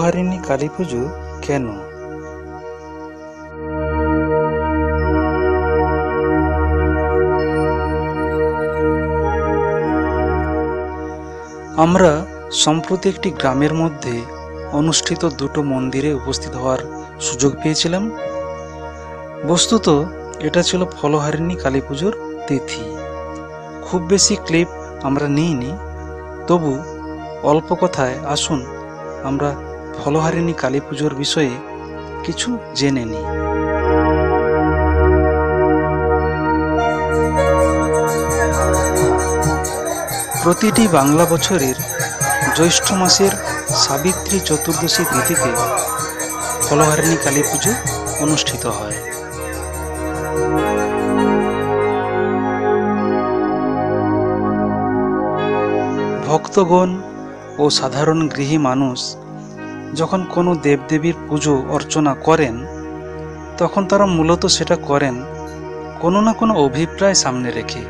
ফলহারিণী কালী পুজো কেন? আমরা সম্প্রতি একটি গ্রামের মধ্যে অনুষ্ঠিত দুটো মন্দিরে উপস্থিত হওয়ার সুযোগ পেয়েছিলাম। বস্তুত এটা ছিল ফলহারিণী কালী পুজোর তিথি। খুব বেশি ক্লিপ আমরা নিইনি, তবু অল্প কথায় আসুন আমরা ফলহারিণী কালী পুজোর বিষয়ে কিছু জেনে নিই। প্রতিটি বাংলা বছরের জ্যৈষ্ঠ মাসের সাবিত্রী চতুর্দশী তিথিতে ফলহারিণী কালী পুজো অনুষ্ঠিত হয়। ভক্তগণ ও সাধারণ গৃহী মানুষ যখন কোনো দেবদেবীর পুজো অর্চনা করেন, তখন তারা মূলত সেটা করেন কোনো না কোনো অভিপ্রায় সামনে রেখে।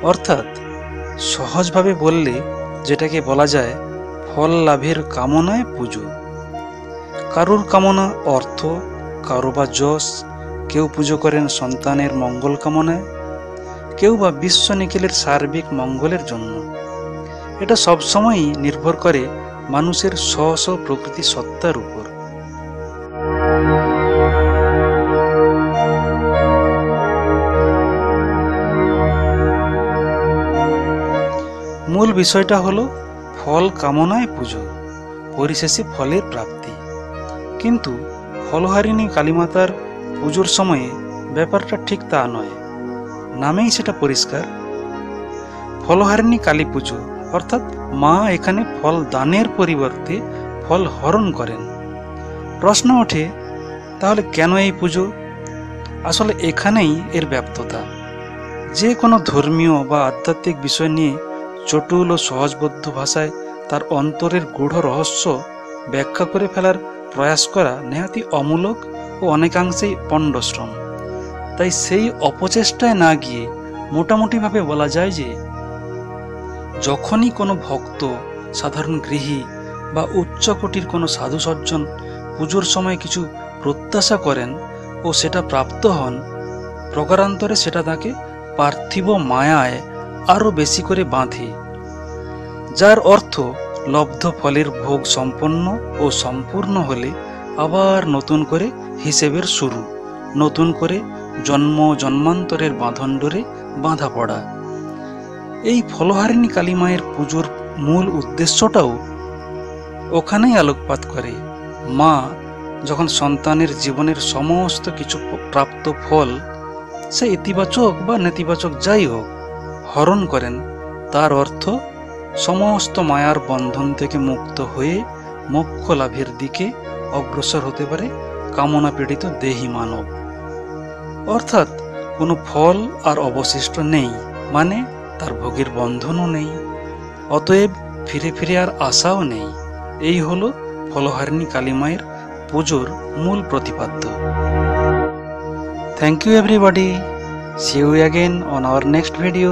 অর্থাৎ সহজভাবে বললে যেটাকে বলা যায় ফল লাভের কামনায় পুজো। কারুর কামনা অর্থ, কারো বা যশ, কেউ পুজো করেন সন্তানের মঙ্গল কামনায়, কেউ বা বিশ্ব নিখিলের সার্বিক মঙ্গলের জন্য। এটা সবসময়ই নির্ভর করে মানুষের স্ব প্রকৃতি সত্তার উপর। মূল বিষয়টা হলো ফল কামনায় পুজো, পরিশেষে ফলের প্রাপ্তি। কিন্তু ফলহারিণী কালীমাতার পুজোর সময়ে ব্যাপারটা ঠিক তা নয়। নামেই সেটা পরিষ্কার, ফলহারিণী কালী পুজো, অর্থাৎ মা এখানে ফল দানের পরিবর্তে ফল হরণ করেন। প্রশ্ন ওঠে, তাহলে কেন এই পুজো? আসলে এখানেই এর ব্যাপ্ততা। যে কোনো ধর্মীয় বা আধ্যাত্মিক বিষয় নিয়ে চটুল ও সহজবোধ্য ভাষায় তার অন্তরের গূঢ় রহস্য ব্যাখ্যা করে ফেলার প্রয়াস করা নেহাতি অমূলক ও অনেকাংশেই পণ্ডশ্রম। তাই সেই অপচেষ্টায় না গিয়ে মোটামুটিভাবে বলা যায় যে যখনই কোনো ভক্ত, সাধারণ গৃহী বা উচ্চকোটির কোনো সাধু সজ্জন পুজোর সময় কিছু প্রত্যাশা করেন ও সেটা প্রাপ্ত হন, প্রকারান্তরে সেটা তাকে পার্থিব মায়ায় আরও বেশি করে বাঁধে, যার অর্থ লব্ধ ফলের ভোগ সম্পন্ন ও সম্পূর্ণ হলে আবার নতুন করে হিসেবের শুরু, নতুন করে জন্ম জন্মান্তরের বাঁধনডোরে বাঁধা পড়া। এই ফলহারিণী কালী মায়ের পুজোর মূল উদ্দেশ্যটাও ওখানেই আলোকপাত করে। মা যখন সন্তানের জীবনের সমস্ত কিছু প্রাপ্ত ফল, সে ইতিবাচক বা নেতিবাচক যাই হোক, হরণ করেন, তার অর্থ সমস্ত মায়ার বন্ধন থেকে মুক্ত হয়ে মোক্ষ লাভের দিকে অগ্রসর হতে পারে কামনা পীড়িত দেহী মানব। অর্থাৎ কোনো ফল আর অবশিষ্ট নেই, মানে তার ভোগের বন্ধনও নেই, অতএব ফিরে ফিরে আর আশাও নেই। এই হলো ফলহারিণী কালী মায়ের পুজোর মূল প্রতিপাদ্য। Thank you everybody, see you again on our next video.